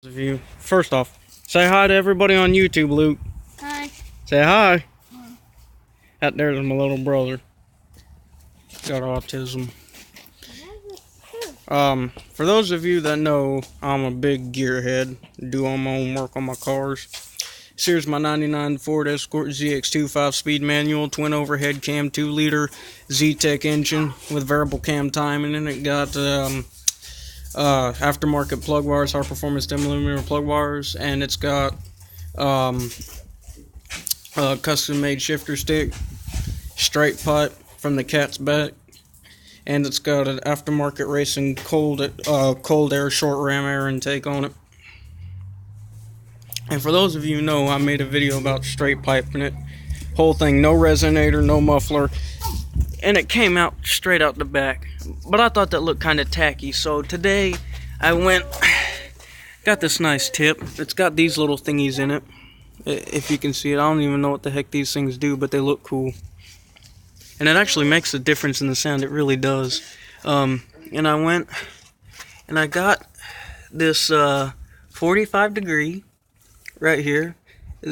Of you. First off, say hi to everybody on YouTube, Luke. Hi. Say hi. Out there's my little brother. Got autism. For those of you that know, I'm a big gearhead. Do all my own work on my cars. Here's my 99 Ford Escort ZX2 5-speed manual, twin overhead cam, 2-liter Z-Tech engine with variable cam timing, and it got aftermarket plug wires, high performance 10mm plug wires, and it's got custom made shifter stick, straight pipe from the cat's back, and it's got an aftermarket racing cold air short ram air intake on it. And for those of you who know, I made a video about straight piping it. Whole thing, no resonator, no muffler, and it came out straight out the back. But I thought that looked kind of tacky, so today I got this nice tip. It's got these little thingies in it. If you can see it, I don't even know what the heck these things do, but they look cool. And it actually makes a difference in the sound, it really does. And I went and I got this 45 degree right here. I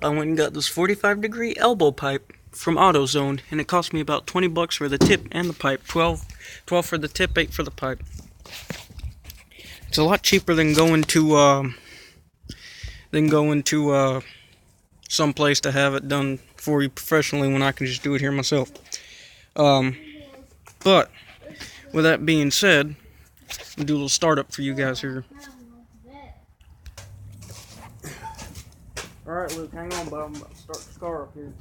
went and got this 45 degree elbow pipe from AutoZone, and it cost me about 20 bucks for the tip and the pipe. 12 for the tip, 8 for the pipe. It's a lot cheaper than going to some place to have it done for you professionally when I can just do it here myself. But with that being said, I'll do a little startup for you guys here. Alright, Luke, hang on, bud. I'm about to start the car up here.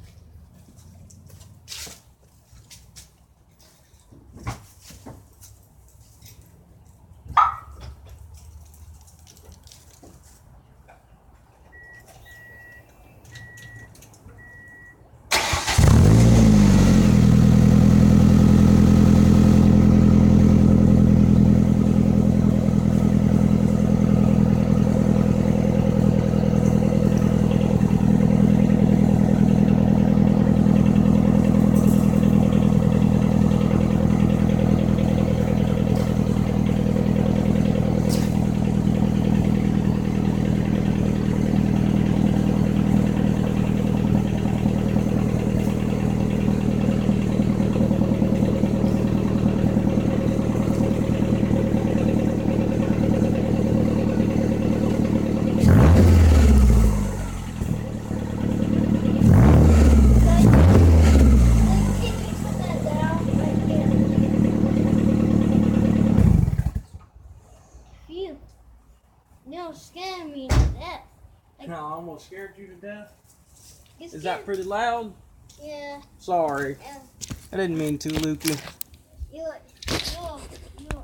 You scared me to death. I almost scared you to death. Is that pretty loud? Yeah. Sorry. I didn't mean to, Lukey.